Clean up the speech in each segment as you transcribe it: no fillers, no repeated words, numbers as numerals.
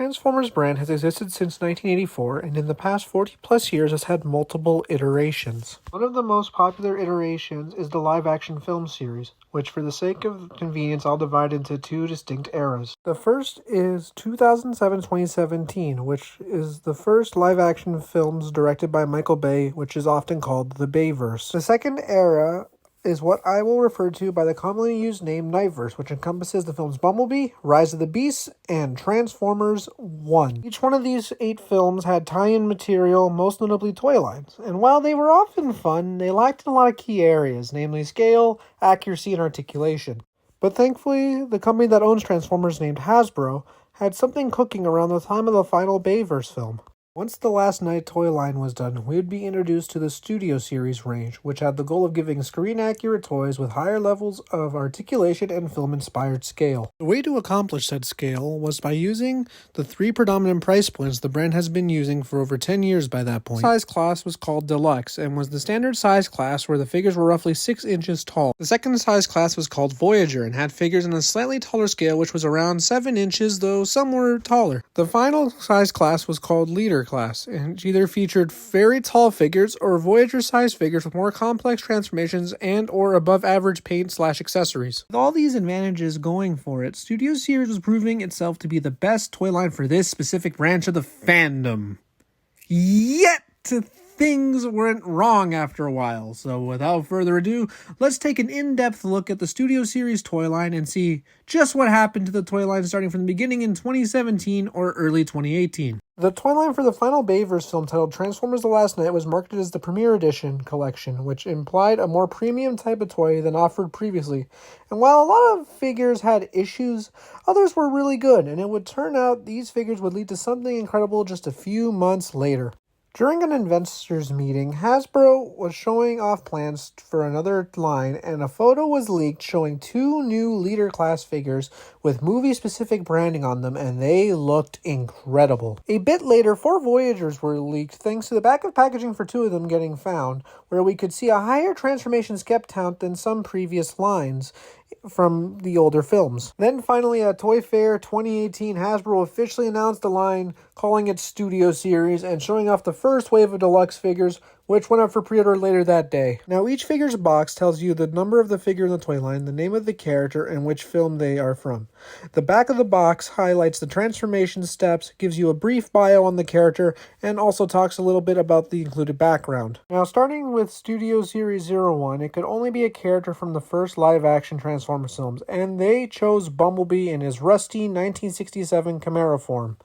Transformers brand has existed since 1984 and in the past 40 plus years has had multiple iterations. One of the most popular iterations is the live-action film series, which for the sake of convenience I'll divide into two distinct eras. The first is 2007-2017, which is the first live-action films directed by Michael Bay, which is often called the Bayverse. The second era is what I will refer to by the commonly used name Nightverse, which encompasses the films Bumblebee, Rise of the Beasts, and Transformers 1. Each one of these 8 films had tie-in material, most notably toy lines, and while they were often fun, they lacked in a lot of key areas, namely scale, accuracy, and articulation. But thankfully, the company that owns Transformers, named Hasbro, had something cooking around the time of the final Bayverse film. Once the Last Night toy line was done, we would be introduced to the Studio Series range, which had the goal of giving screen-accurate toys with higher levels of articulation and film-inspired scale. The way to accomplish said scale was by using the 3 predominant price points the brand has been using for over 10 years by that point. The size class was called Deluxe, and was the standard size class where the figures were roughly 6 inches tall. The second size class was called Voyager, and had figures on a slightly taller scale, which was around 7 inches, though some were taller. The final size class was called Leader class, and either featured very tall figures or Voyager-sized figures with more complex transformations and or above-average paint/accessories. With all these advantages going for it, Studio Series was proving itself to be the best toy line for this specific branch of the fandom. Yet, things went wrong after a while, so without further ado, let's take an in-depth look at the Studio Series toy line and see just what happened to the toy line starting from the beginning in 2017 or early 2018. The toy line for the final Bayverse film titled Transformers The Last Night was marketed as the Premier Edition collection, which implied a more premium type of toy than offered previously. And while a lot of figures had issues, others were really good, and it would turn out these figures would lead to something incredible just a few months later. During an investors meeting, Hasbro was showing off plans for another line, and a photo was leaked showing 2 new Leader class figures with movie-specific branding on them, and they looked incredible. A bit later, 4 Voyagers were leaked thanks to the back of packaging for 2 of them getting found, where we could see a higher transformation skep count than some previous lines from the older films. Then finally at Toy Fair 2018, Hasbro officially announced the line, calling it Studio Series and showing off the first wave of deluxe figures, which went up for pre-order later that day. Now each figure's box tells you the number of the figure in the toy line, the name of the character, and which film they are from. The back of the box highlights the transformation steps, gives you a brief bio on the character, and also talks a little bit about the included background. Now starting with Studio Series 01, it could only be a character from the first live-action Transformers films, and they chose Bumblebee in his rusty 1967 Camaro form.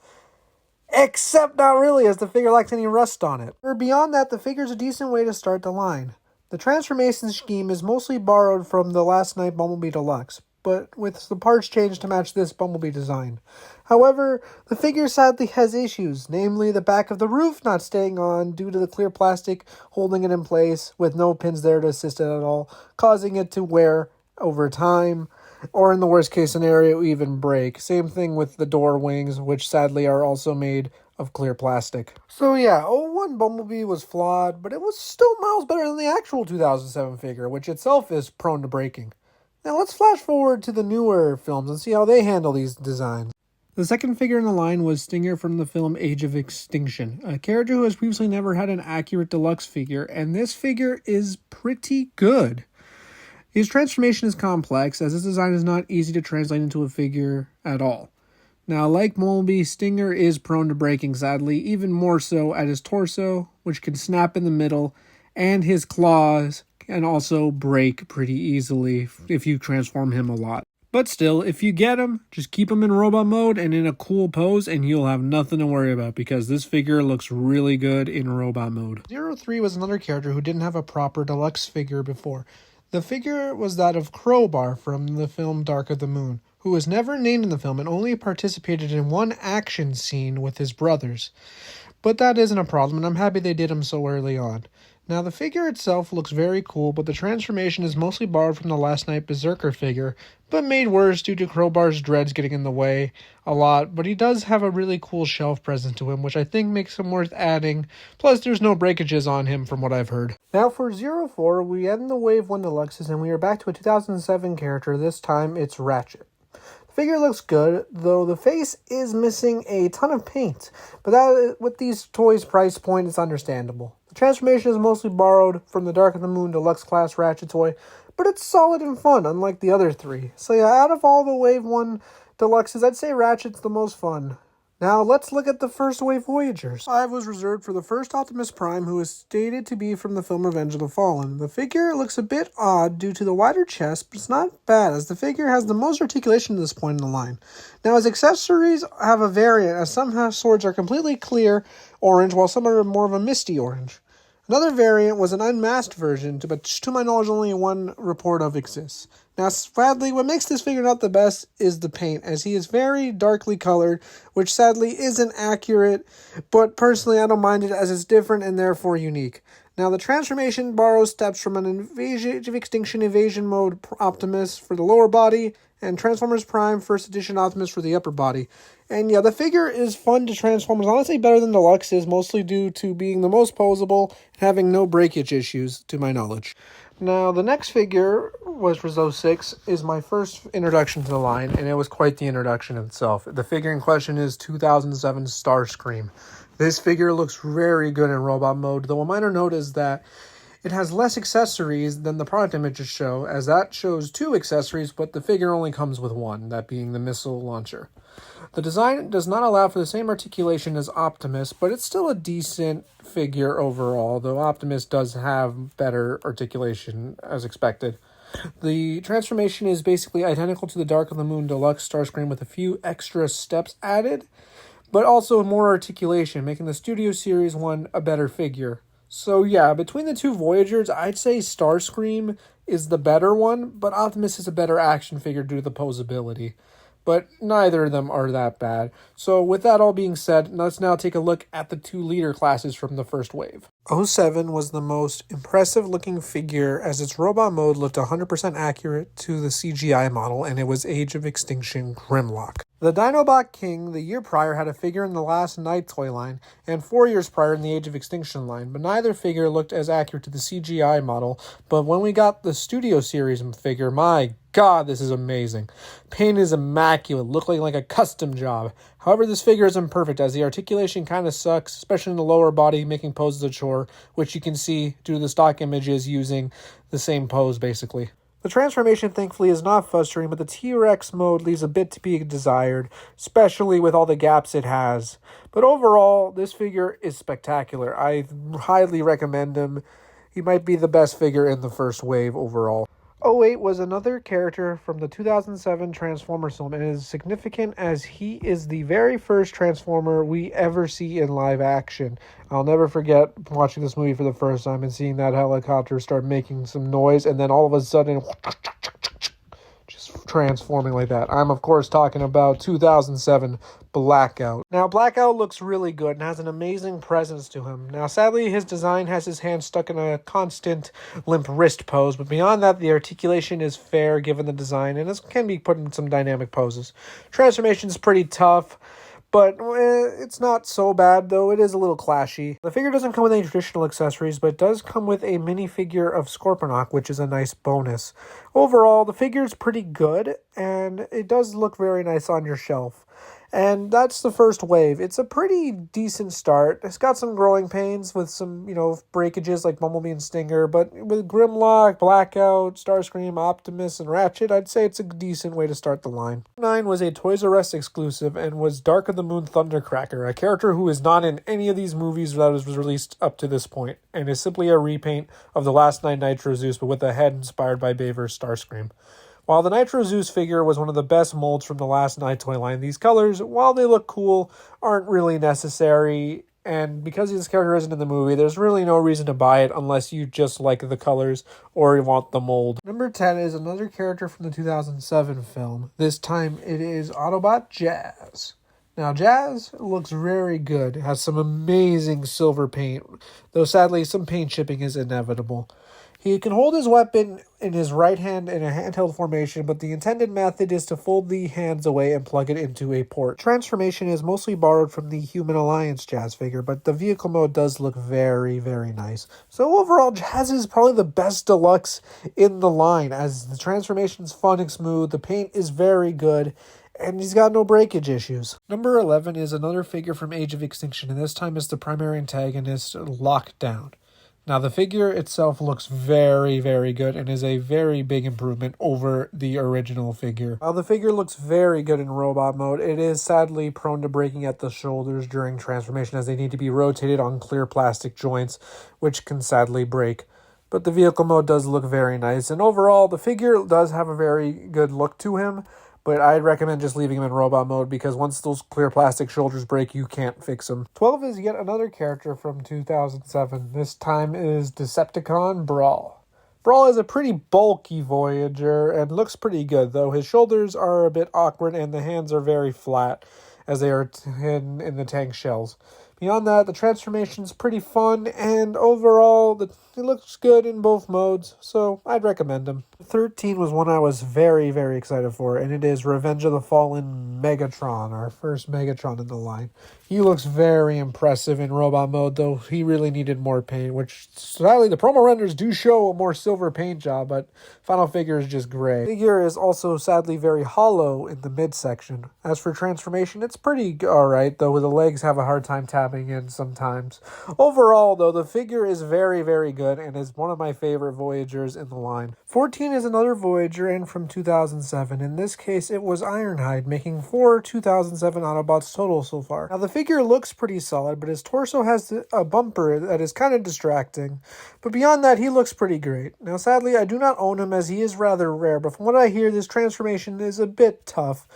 Except not really, as the figure lacks any rust on it. Or beyond that, the figure's a decent way to start the line. The transformation scheme is mostly borrowed from the Last Night Bumblebee Deluxe, but with the parts changed to match this Bumblebee design. However, the figure sadly has issues, namely the back of the roof not staying on due to the clear plastic holding it in place with no pins there to assist it at all, causing it to wear over time, or in the worst case scenario, even break. Same thing with the door wings, which sadly are also made of clear plastic. So yeah, 01 Bumblebee was flawed, but it was still miles better than the actual 2007 figure, which itself is prone to breaking. Now let's flash forward to the newer films and see how they handle these designs. The second figure in the line was Stinger from the film Age of Extinction, a character who has previously never had an accurate deluxe figure, and this figure is pretty good. His transformation is complex, as his design is not easy to translate into a figure at all. Now, like Bumblebee, Stinger is prone to breaking, sadly, even more so at his torso, which can snap in the middle, and his claws can also break pretty easily if you transform him a lot. But still, if you get him, just keep him in robot mode and in a cool pose, and you'll have nothing to worry about, because this figure looks really good in robot mode. 03 was another character who didn't have a proper deluxe figure before. The figure was that of Crowbar from the film Dark of the Moon, who was never named in the film and only participated in one action scene with his brothers. But that isn't a problem, and I'm happy they did him so early on. Now, the figure itself looks very cool, but the transformation is mostly borrowed from the Last Night Berserker figure, but made worse due to Crowbar's dreads getting in the way a lot, but he does have a really cool shelf present to him, which I think makes him worth adding, plus there's no breakages on him from what I've heard. Now for 04, we end the Wave 1 Deluxes, and we are back to a 2007 character. This time it's Ratchet. Figure looks good, though the face is missing a ton of paint, but that, with these toys' price point, it's understandable. The transformation is mostly borrowed from the Dark of the Moon Deluxe Class Ratchet toy, but it's solid and fun, unlike the other three. So yeah, out of all the Wave 1 Deluxes, I'd say Ratchet's the most fun. Now, let's look at the first wave Voyagers. 5 was reserved for the first Optimus Prime, who is stated to be from the film Revenge of the Fallen. The figure looks a bit odd due to the wider chest, but it's not bad, as the figure has the most articulation at this point in the line. Now, his accessories have a variant, as some swords are completely clear orange, while some are more of a misty orange. Another variant was an unmasked version, but to my knowledge only one report of exists. Now, sadly, what makes this figure not the best is the paint, as he is very darkly colored, which sadly isn't accurate, but personally I don't mind it as it's different and therefore unique. Now, the transformation borrows steps from an Age of Extinction Evasion Mode Optimus for the lower body, and Transformers Prime First Edition Optimus for the upper body. And yeah, the figure is fun to transform. It's honestly better than Deluxe is, mostly due to being the most posable and having no breakage issues, to my knowledge. Now, the next figure was Rizzo 6, is my first introduction to the line, and it was quite the introduction itself. The figure in question is 2007 Starscream. This figure looks very good in robot mode, though a minor note is that it has less accessories than the product images show, as that shows 2 accessories, but the figure only comes with 1, that being the missile launcher. The design does not allow for the same articulation as Optimus, but it's still a decent figure overall, though Optimus does have better articulation as expected. The transformation is basically identical to the Dark of the Moon Deluxe Starscream with a few extra steps added, but also more articulation, making the Studio Series one a better figure. So yeah, between the 2 Voyagers, I'd say Starscream is the better one, but Optimus is a better action figure due to the posability. But neither of them are that bad. So with that all being said, let's now take a look at the 2 leader classes from the first wave. 07 was the most impressive looking figure, as its robot mode looked 100% accurate to the CGI model, and it was Age of Extinction Grimlock. The Dinobot King the year prior had a figure in the Last Night toy line, and 4 years prior in the Age of Extinction line, but neither figure looked as accurate to the CGI model. But when we got the Studio Series figure, my god, this is amazing. Paint is immaculate, looking like a custom job. However, this figure is imperfect, as the articulation kind of sucks, especially in the lower body, making poses a chore, which you can see due to the stock images using the same pose, basically. The transformation, thankfully, is not frustrating, but the T-Rex mode leaves a bit to be desired, especially with all the gaps it has. But overall, this figure is spectacular. I highly recommend him. He might be the best figure in the first wave overall. 08 was another character from the 2007 Transformers film, and is significant as he is the very first Transformer we ever see in live action. I'll never forget watching this movie for the first time and seeing that helicopter start making some noise, and then all of a sudden just transforming like that. I'm of course talking about 2007 Blackout. Now, Blackout looks really good and has an amazing presence to him. Now, sadly, his design has his hand stuck in a constant limp wrist pose, but beyond that, the articulation is fair given the design, and it can be put in some dynamic poses. Transformation's pretty tough, but it's not so bad, though it is a little clashy. The figure doesn't come with any traditional accessories, but it does come with a minifigure of Scorponok, which is a nice bonus. Overall, the figure is pretty good, and it does look very nice on your shelf. And that's the first wave. It's a pretty decent start. It's got some growing pains with some, breakages like Bumblebee and Stinger, but with Grimlock, Blackout, Starscream, Optimus, and Ratchet, I'd say it's a decent way to start the line. 9 was a Toys R Us exclusive and was Dark of the Moon Thundercracker, a character who is not in any of these movies that was released up to this point, and is simply a repaint of the Last Night Nitro Zeus, but with a head inspired by Baver's Starscream. While the Nitro Zeus figure was one of the best molds from the Last Night toy line, these colors, while they look cool, aren't really necessary, and because this character isn't in the movie, there's really no reason to buy it unless you just like the colors or you want the mold. Number 10 is another character from the 2007 film. This time it is Autobot Jazz. Now, Jazz looks very good. It has some amazing silver paint, though sadly some paint chipping is inevitable. He can hold his weapon in his right hand in a handheld formation, but the intended method is to fold the hands away and plug it into a port. Transformation is mostly borrowed from the Human Alliance Jazz figure, but the vehicle mode does look very, very nice. So overall, Jazz is probably the best deluxe in the line, as the transformation is fun and smooth, the paint is very good, and he's got no breakage issues. Number 11 is another figure from Age of Extinction, and this time it's the primary antagonist, Lockdown. Now, the figure itself looks very, very good and is a very big improvement over the original figure. While the figure looks very good in robot mode, it is sadly prone to breaking at the shoulders during transformation as they need to be rotated on clear plastic joints, which can sadly break. But the vehicle mode does look very nice, and overall, the figure does have a very good look to him. But I'd recommend just leaving him in robot mode because once those clear plastic shoulders break, you can't fix them. 12 is yet another character from 2007. This time is Decepticon Brawl. Brawl is a pretty bulky Voyager and looks pretty good, though his shoulders are a bit awkward and the hands are very flat as they are hidden in the tank shells. Beyond that, the transformation's pretty fun, and overall, it looks good in both modes, so I'd recommend him. 13 was one I was very, very excited for, and it is Revenge of the Fallen Megatron, our first Megatron in the line. He looks very impressive in robot mode, though he really needed more paint, which sadly the promo renders do show a more silver paint job, but final figure is just gray. The figure is also sadly very hollow in the midsection. As for transformation, it's pretty alright, though the legs have a hard time tapping in sometimes. Overall, though, the figure is very, very good and is one of my favorite Voyagers in the line. 14 is another Voyager and from 2007. In this case, it was Ironhide, making 4 2007 Autobots total so far. Now, the figure looks pretty solid, but his torso has a bumper that is kind of distracting. But beyond that, he looks pretty great. Now, sadly, I do not own him as he is rather rare, but from what I hear, this transformation is a bit tough.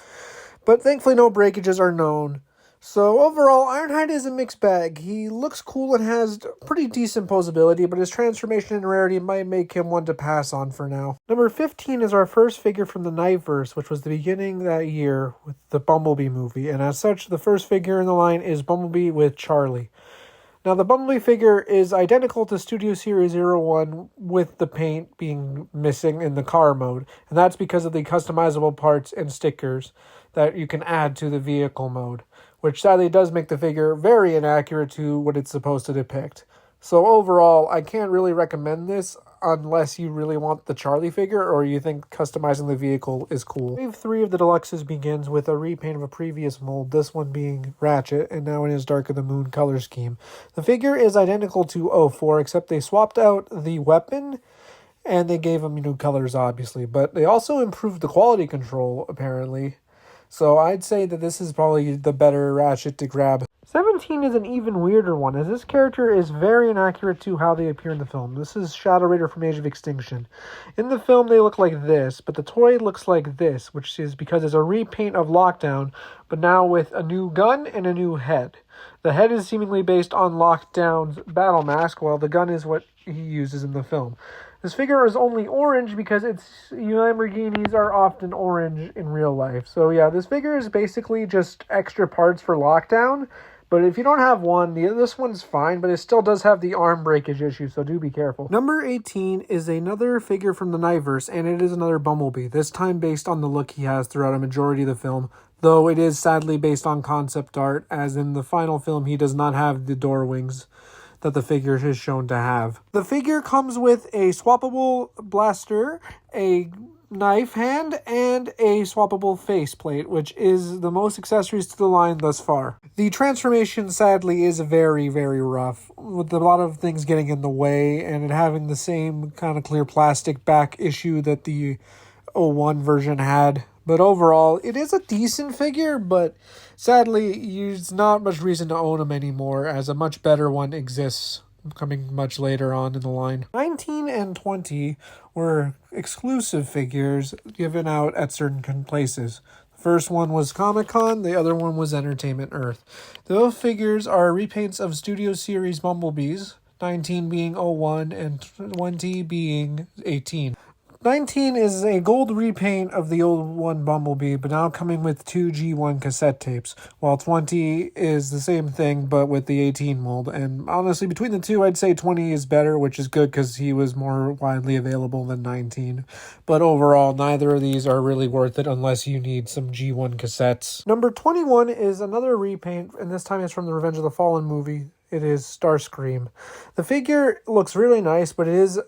But thankfully, no breakages are known. So overall, Ironhide is a mixed bag. He looks cool and has pretty decent posability, but his transformation and rarity might make him one to pass on for now. Number 15 is our first figure from the Knightverse, which was the beginning that year with the Bumblebee movie, and as such, the first figure in the line is Bumblebee with Charlie. Now, the Bumblebee figure is identical to Studio Series 01 with the paint being missing in the car mode, and that's because of the customizable parts and stickers that you can add to the vehicle mode, which sadly does make the figure very inaccurate to what it's supposed to depict. So overall, I can't really recommend this unless you really want the Charlie figure or you think customizing the vehicle is cool. Wave 3 of the Deluxes begins with a repaint of a previous mold, this one being Ratchet, and now in his Dark of the Moon color scheme. The figure is identical to 04, except they swapped out the weapon and they gave him new colors, obviously, but they also improved the quality control, apparently. So I'd say that this is probably the better Ratchet to grab. 17 is an even weirder one, as this character is very inaccurate to how they appear in the film. This is Shadow Raider from Age of Extinction. In the film, they look like this, but the toy looks like this, which is because it's a repaint of Lockdown, but now with a new gun and a new head. The head is seemingly based on Lockdown's battle mask, while the gun is what he uses in the film. This figure is only orange because Lamborghinis are often orange in real life. So yeah, this figure is basically just extra parts for Lockdown. But if you don't have one, this one's fine, but it still does have the arm breakage issue, so do be careful. Number 18 is another figure from the Knightverse, and it is another Bumblebee, this time based on the look he has throughout a majority of the film, though it is sadly based on concept art, as in the final film he does not have the door wings that the figure is shown to have. The figure comes with a swappable blaster, a knife hand, and a swappable faceplate, which is the most accessories to the line thus far. The transformation, sadly, is very, very rough, with a lot of things getting in the way, and it having the same kind of clear plastic back issue that the 01 version had. But overall, it is a decent figure, but sadly, there's not much reason to own him anymore, as a much better one exists, coming much later on in the line. 19 and 20 were exclusive figures given out at certain places. The first one was Comic-Con, the other one was Entertainment Earth. Those figures are repaints of Studio Series Bumblebees, 19 being 01 and 20 being 18. 19 is a gold repaint of the old one Bumblebee, but now coming with 2 G1 cassette tapes, while 20 is the same thing, but with the 18 mold. And honestly, between the two, I'd say 20 is better, which is good because he was more widely available than 19. But overall, neither of these are really worth it unless you need some G1 cassettes. Number 21 is another repaint, and this time it's from the Revenge of the Fallen movie. It is Starscream. The figure looks really nice, but it is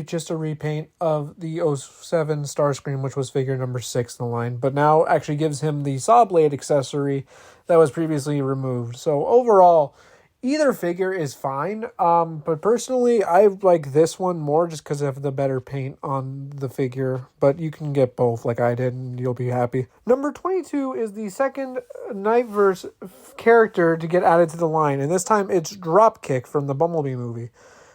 just a repaint of the '07 Starscream, which was figure number 6 in the line, but now actually gives him the saw blade accessory that was previously removed. So overall, either figure is fine, but personally, I like this one more just because of the better paint on the figure, but you can get both like I did and you'll be happy. Number 22 is the second Knightverse character to get added to the line, and this time it's Dropkick from the Bumblebee movie.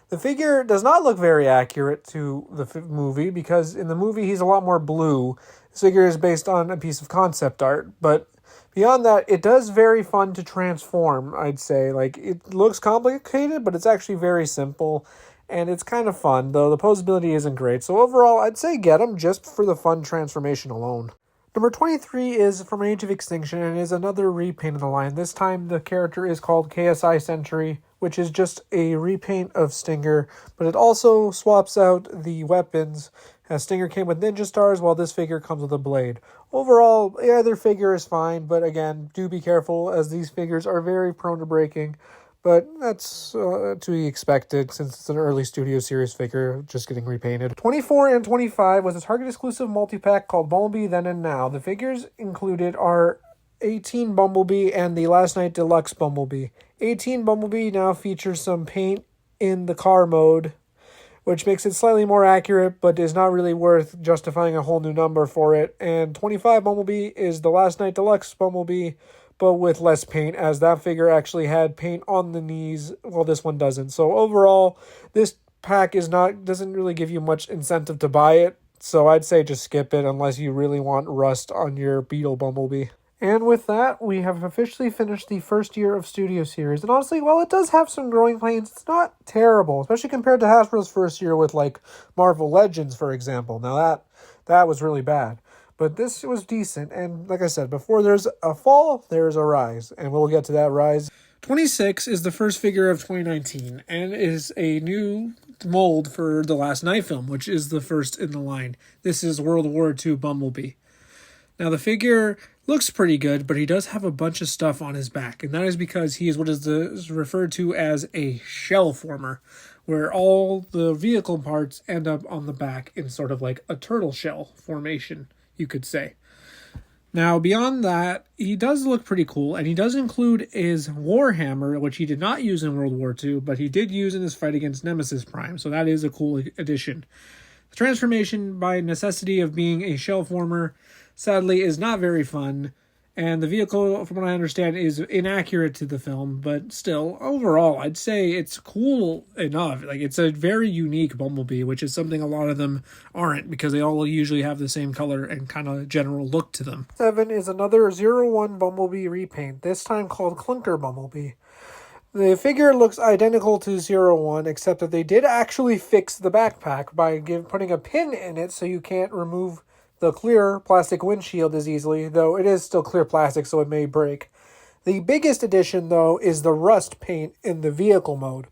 The figure does not look very accurate to the movie because in the movie he's a lot more blue. This figure is based on a piece of concept art, but beyond that, it does very fun to transform, I'd say. Like, it looks complicated, but it's actually very simple, and it's kind of fun, though the posability isn't great. So overall, I'd say get them just for the fun transformation alone. Number 23 is from Age of Extinction and is another repaint of the line. This time, the character is called KSI Sentry, which is just a repaint of Stinger, but it also swaps out the weapons, as Stinger came with ninja stars, while this figure comes with a blade. Overall, either figure is fine, but again, do be careful, as these figures are very prone to breaking. But that's to be expected, since it's an early Studio Series figure just getting repainted. 24 and 25 was a Target-exclusive multi-pack called Bumblebee Then and Now. The figures included are 18 Bumblebee and the Last Night Deluxe Bumblebee. 18 Bumblebee now features some paint in the car mode, which makes it slightly more accurate, but is not really worth justifying a whole new number for it. And 25 Bumblebee is the Last Night Deluxe Bumblebee, but with less paint, as that figure actually had paint on the knees, while this one doesn't. So overall, this pack doesn't really give you much incentive to buy it, so I'd say just skip it unless you really want rust on your Beetle Bumblebee. And with that, we have officially finished the first year of Studio Series. And honestly, while it does have some growing pains, it's not terrible, especially compared to Hasbro's first year with, like, Marvel Legends, for example. Now, that was really bad. But this was decent, and like I said, before there's a fall, there's a rise, and we'll get to that rise. 26 is the first figure of 2019, and is a new mold for the Last Night film, which is the first in the line. This is World War II Bumblebee. Now, the figure looks pretty good, but he does have a bunch of stuff on his back, and that is because he is what is referred to as a shell former, where all the vehicle parts end up on the back in sort of like a turtle shell formation, you could say. Now, beyond that, he does look pretty cool, and he does include his Warhammer, which he did not use in World War II, but he did use in his fight against Nemesis Prime, so that is a cool addition. The transformation, by necessity of being a shell former, sadly is not very fun, and the vehicle, from what I understand, is inaccurate to the film, but still, overall, I'd say it's cool enough. Like, it's a very unique Bumblebee, which is something a lot of them aren't, because they all usually have the same color and kind of general look to them. 7 is another 01 Bumblebee repaint, this time called Clunker Bumblebee. The figure looks identical to 01, except that they did actually fix the backpack by putting a pin in it so you can't remove the clear plastic windshield as easily, though it is still clear plastic, so it may break. The biggest addition, though, is the rust paint in the vehicle mode.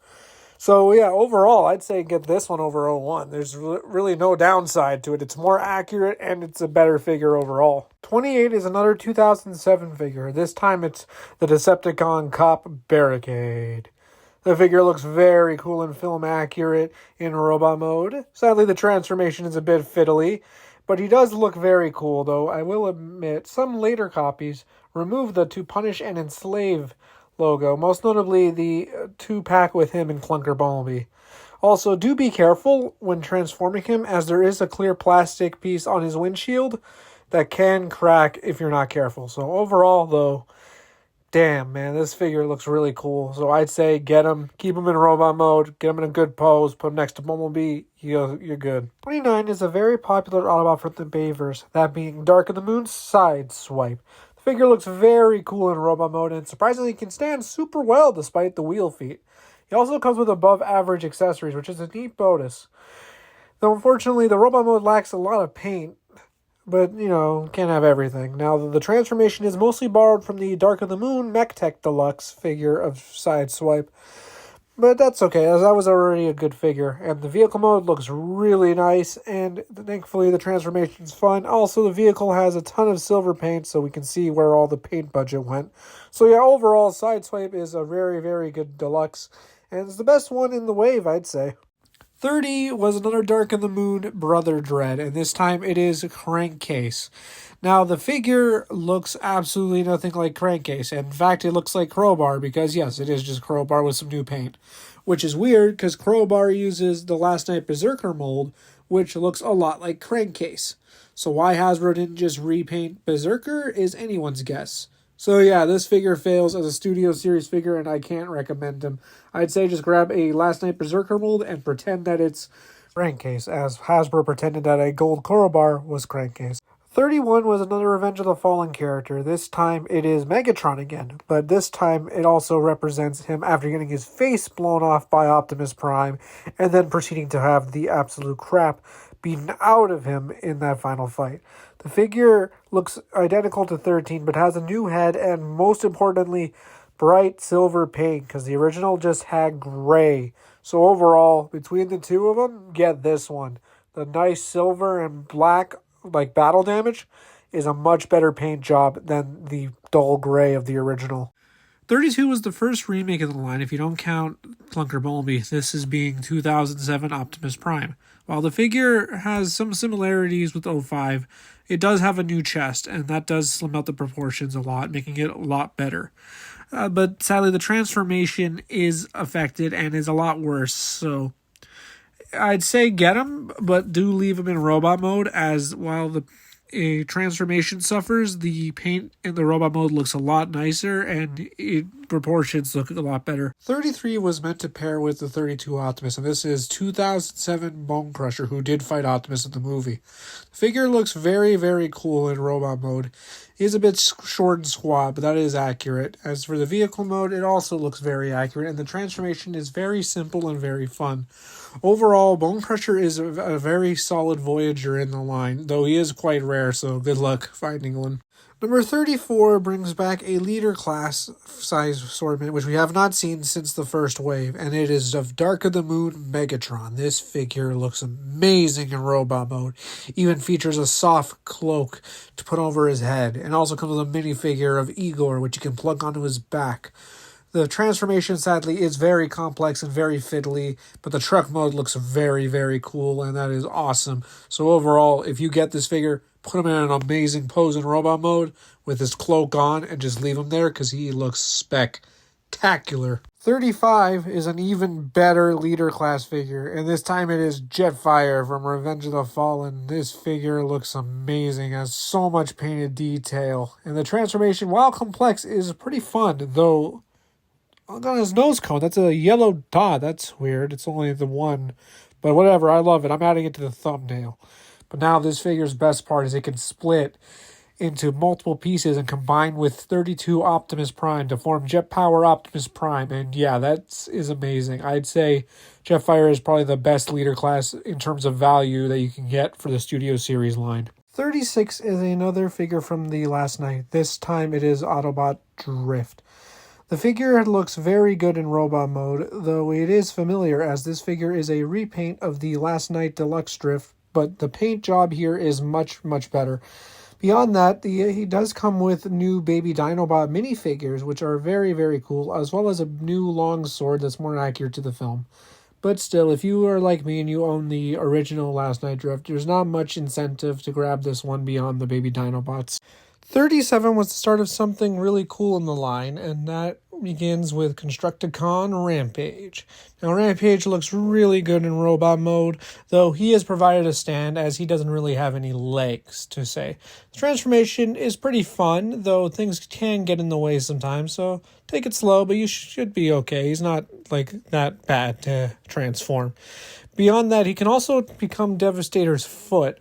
So, yeah, overall, I'd say get this one over 01. There's really no downside to it. It's more accurate, and it's a better figure overall. 28 is another 2007 figure. This time it's the Decepticon cop Barricade. The figure looks very cool and film accurate in robot mode. Sadly, the transformation is a bit fiddly, but he does look very cool, though I will admit some later copies remove the "To Punish and Enslave" logo, most notably the 2-pack with him in Clunker Bumblebee. Also, do be careful when transforming him, as there is a clear plastic piece on his windshield that can crack if you're not careful. So overall, though, damn, man, this figure looks really cool. So I'd say get him, keep him in robot mode, get him in a good pose, put him next to Bumblebee, you're good. 29 is a very popular Autobot from the Bayverse, that being Dark of the Moon Sideswipe. The figure looks very cool in robot mode and surprisingly can stand super well despite the wheel feet. He also comes with above average accessories, which is a neat bonus. Though unfortunately the robot mode lacks a lot of paint, but, can't have everything. Now, the transformation is mostly borrowed from the Dark of the Moon MechTech Deluxe figure of Sideswipe. But that's okay, as that was already a good figure. And the vehicle mode looks really nice, and thankfully the transformation's fun. Also, the vehicle has a ton of silver paint, so we can see where all the paint budget went. So yeah, overall, Sideswipe is a very, very good deluxe, and it's the best one in the wave, I'd say. 30 was another Dark of the Moon Brother Dread, and this time it is Crankcase. Now, the figure looks absolutely nothing like Crankcase. In fact, it looks like Crowbar because, yes, it is just Crowbar with some new paint. Which is weird because Crowbar uses the Last Night Berserker mold, which looks a lot like Crankcase. So why Hasbro didn't just repaint Berserker is anyone's guess. So yeah, this figure fails as a Studio Series figure, and I can't recommend him. I'd say just grab a Last Night Berserker mold and pretend that it's Crankcase, as Hasbro pretended that a gold Crowbar was Crankcase. 31 was another Revenge of the Fallen character. This time it is Megatron again, but this time it also represents him after getting his face blown off by Optimus Prime, and then proceeding to have the absolute crap beaten out of him in that final fight. The figure looks identical to 13, but has a new head and, most importantly, bright silver paint, because the original just had gray. So overall, between the two of them, get this one. The nice silver and black, like battle damage, is a much better paint job than the dull gray of the original. 32 was the first remake of the line, if you don't count Clunker Bumblebee, this is being 2007 Optimus Prime. While the figure has some similarities with 05, it does have a new chest, and that does slim out the proportions a lot, making it a lot better. But sadly, the transformation is affected and is a lot worse, so I'd say get him, but do leave him in robot mode, as while the transformation suffers, the paint in the robot mode looks a lot nicer and proportions look a lot better. 33 was meant to pair with the 32 Optimus, and this is 2007 Bonecrusher, who did fight Optimus in the movie. The figure looks very, very cool in robot mode. He is a bit short and squat, but that is accurate. As for the vehicle mode, it also looks very accurate, and the transformation is very simple and very fun. Overall, Bonecrusher is a very solid Voyager in the line, though he is quite rare, so good luck finding one. Number 34 brings back a leader class size assortment, which we have not seen since the first wave, and it is of Dark of the Moon Megatron. This figure looks amazing in robot mode, even features a soft cloak to put over his head, and also comes with a minifigure of Igor, which you can plug onto his back. The transformation, sadly, is very complex and very fiddly, but the truck mode looks very, very cool, and that is awesome. So overall, if you get this figure, put him in an amazing pose in robot mode with his cloak on and just leave him there because he looks spectacular. 35 is an even better leader class figure, and this time it is Jetfire from Revenge of the Fallen. This figure looks amazing, has so much painted detail, and the transformation, while complex, is pretty fun, though look on his nose cone. That's a yellow dot. That's weird. It's only the one. But whatever. I love it. I'm adding it to the thumbnail. But now this figure's best part is it can split into multiple pieces and combine with 32 Optimus Prime to form Jet Power Optimus Prime. And yeah, that is amazing. I'd say Jetfire is probably the best leader class in terms of value that you can get for the Studio Series line. 36 is another figure from the last night. This time it is Autobot Drift. The figure looks very good in robot mode, though it is familiar as this figure is a repaint of the Last Night Deluxe Drift, but the paint job here is much, much better. Beyond that, he does come with new Baby Dinobot minifigures, which are very, very cool, as well as a new long sword that's more accurate to the film. But still, if you are like me and you own the original Last Night Drift, there's not much incentive to grab this one beyond the Baby Dinobots. 37 was the start of something really cool in the line, and that begins with Constructicon Rampage. Now, Rampage looks really good in robot mode, though he has provided a stand as he doesn't really have any legs, to say. The transformation is pretty fun, though things can get in the way sometimes, so take it slow, but you should be okay. He's not, that bad to transform. Beyond that, he can also become Devastator's foot,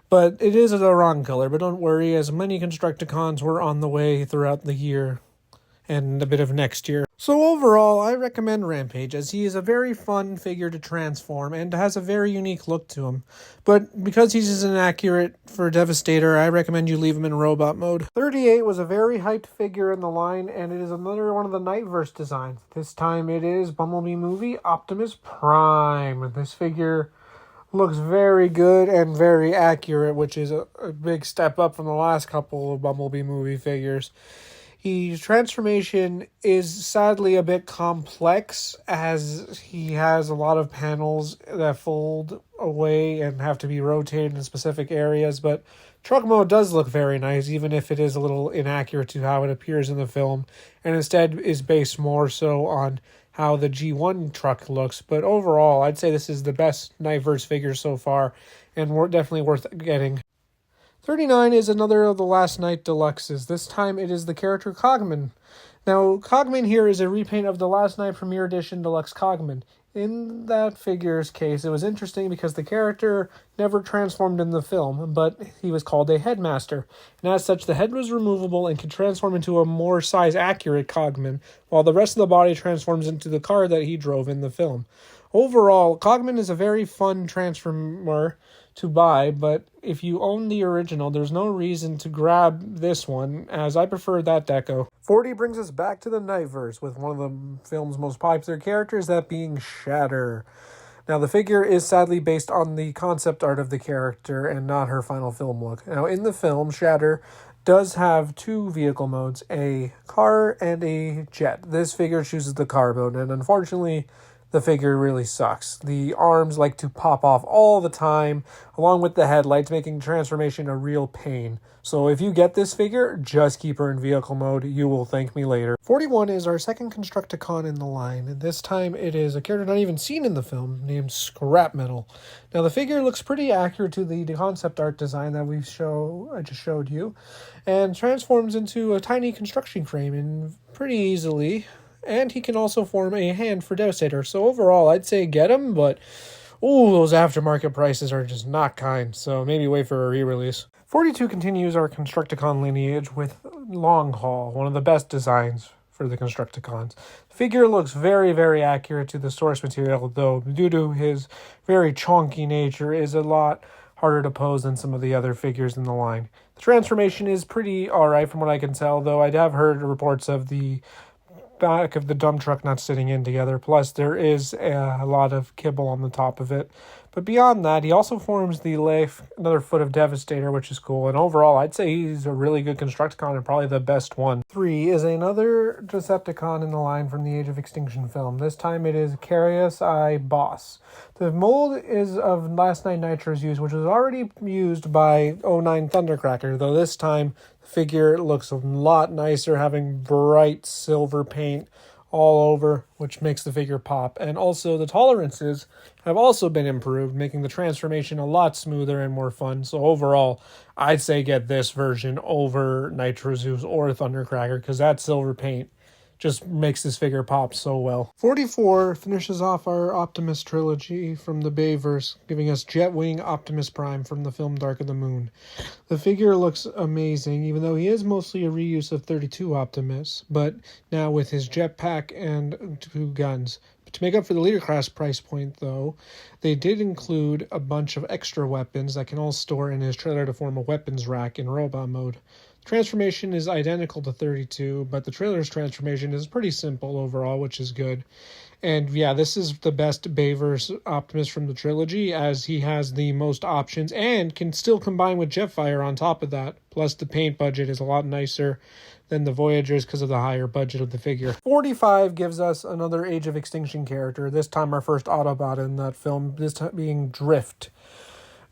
but it is the wrong color. But don't worry, as many Constructicons were on the way throughout the year. and a bit of next year. So overall, I recommend Rampage, as he is a very fun figure to transform and has a very unique look to him. But because he's inaccurate for Devastator, I recommend you leave him in robot mode. 38 was a very hyped figure in the line, and it is another one of the Nightverse designs. This time it is Bumblebee movie Optimus Prime. This figure looks very good and very accurate, which is a big step up from the last couple of Bumblebee movie figures. His transformation is sadly a bit complex, as he has a lot of panels that fold away and have to be rotated in specific areas, but truck mode does look very nice, even if it is a little inaccurate to how it appears in the film, and instead is based more so on how the G1 truck looks. But overall, I'd say this is the best Nightverse figure so far, and definitely worth getting. 39 is another of the Last Night Deluxes. This time it is the character Cogman. Now, Cogman here is a repaint of the Last Night Premiere Edition Deluxe Cogman. In that figure's case, it was interesting because the character never transformed in the film, but he was called a headmaster. And as such, the head was removable and could transform into a more size-accurate Cogman, while the rest of the body transforms into the car that he drove in the film. Overall, Cogman is a very fun transformer to buy, but if you own the original, there's no reason to grab this one, as I prefer that deco. 40 brings us back to the Nightverse, with one of the film's most popular characters, that being Shatter. Now, the figure is sadly based on the concept art of the character and not her final film look. Now, in the film, Shatter does have two vehicle modes, a car and a jet. This figure chooses the car mode, and unfortunately, the figure really sucks. The arms like to pop off all the time, along with the headlights, making transformation a real pain. So if you get this figure, just keep her in vehicle mode. You will thank me later. 41 is our second Constructicon in the line, and this time it is a character not even seen in the film, named Scrap Metal. Now, the figure looks pretty accurate to the concept art design that I just showed you, and transforms into a tiny construction frame pretty easily. And he can also form a hand for Devastator. So overall, I'd say get him, but those aftermarket prices are just not kind. So maybe wait for a re-release. 42 continues our Constructicon lineage with Long Haul, one of the best designs for the Constructicons. The figure looks very, very accurate to the source material, though due to his very chonky nature is a lot harder to pose than some of the other figures in the line. The transformation is pretty alright from what I can tell, though I have heard reports of the back of the dump truck not sitting in together, plus there is a lot of kibble on the top of it. But beyond that, he also forms another foot of Devastator, which is cool, and overall I'd say he's a really good Constructicon and probably the best one. 3 is another Decepticon in the line from the Age of Extinction film. This time it is Carius I Boss. The mold is of Last Night Nitro's use, which was already used by '09 Thundercracker, though this time the figure looks a lot nicer, having bright silver paint all over, which makes the figure pop. And also the tolerances have also been improved, making the transformation a lot smoother and more fun. So overall, I'd say get this version over Nitro Zeus or Thundercracker, because that silver paint just makes this figure pop so well. 44 finishes off our Optimus trilogy from the Bayverse, giving us Jetwing Optimus Prime from the film Dark of the Moon. The figure looks amazing, even though he is mostly a reuse of 32 Optimus, but now with his jetpack and 2 guns. To make up for the leader class price point, though, they did include a bunch of extra weapons that can all store in his trailer to form a weapons rack in robot mode. Transformation is identical to 32, but the trailer's transformation is pretty simple overall, which is good. And yeah, this is the best Bayverse Optimus from the trilogy, as he has the most options and can still combine with Jetfire on top of that. Plus, the paint budget is a lot nicer than the Voyagers because of the higher budget of the figure. 45 gives us another Age of Extinction character, this time our first Autobot in that film, this time being Drift.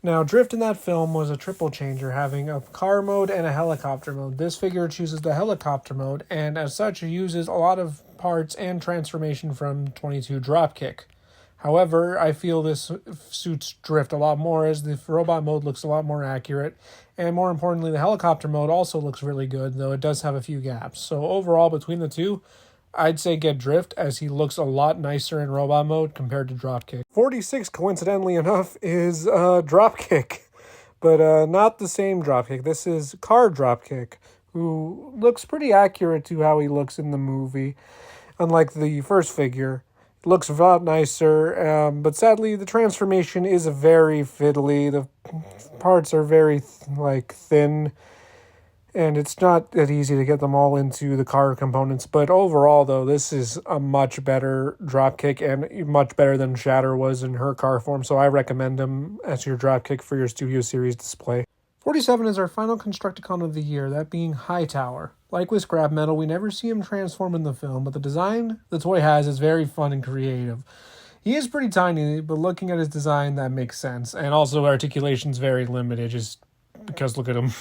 Now, Drift in that film was a triple changer, having a car mode and a helicopter mode. This figure chooses the helicopter mode, and as such, it uses a lot of parts and transformation from 22 Dropkick. However, I feel this suits Drift a lot more, as the robot mode looks a lot more accurate, and more importantly, the helicopter mode also looks really good, though it does have a few gaps. So overall, between the two, I'd say get Drift, as he looks a lot nicer in robot mode compared to Dropkick. 46, coincidentally enough, is Dropkick, but not the same Dropkick. This is Car Dropkick, who looks pretty accurate to how he looks in the movie, unlike the first figure. It looks a lot nicer, but sadly the transformation is very fiddly. The parts are very, thin, and it's not that easy to get them all into the car components. But overall, though, this is a much better dropkick and much better than Shatter was in her car form. So I recommend him as your dropkick for your Studio Series display. 47 is our final Constructicon of the year, that being Hightower. Like with Scrap Metal, we never see him transform in the film, but the design the toy has is very fun and creative. He is pretty tiny, but looking at his design, that makes sense. And also, articulation's very limited, just because look at him.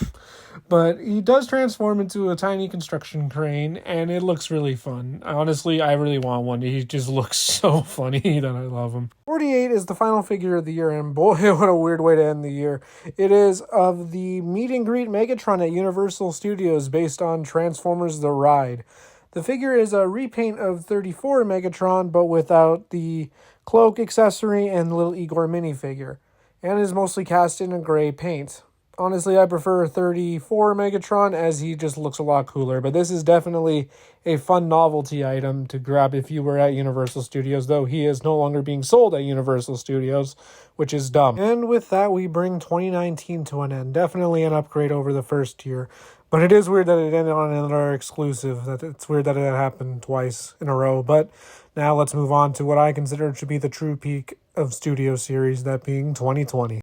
But he does transform into a tiny construction crane, and it looks really fun. Honestly, I really want one. He just looks so funny that I love him. 48 is the final figure of the year, and boy, what a weird way to end the year. It is of the meet and greet Megatron at Universal Studios based on Transformers The Ride. The figure is a repaint of 34 Megatron, but without the cloak accessory and the little Igor minifigure, and is mostly cast in a gray paint. Honestly, I prefer 34 Megatron as he just looks a lot cooler, but this is definitely a fun novelty item to grab if you were at Universal Studios, though he is no longer being sold at Universal Studios, which is dumb. And with that, we bring 2019 to an end. Definitely an upgrade over the first year, but it is weird that it ended on another exclusive. It's weird that it happened twice in a row, but now let's move on to what I consider to be the true peak of Studio Series, that being 2020.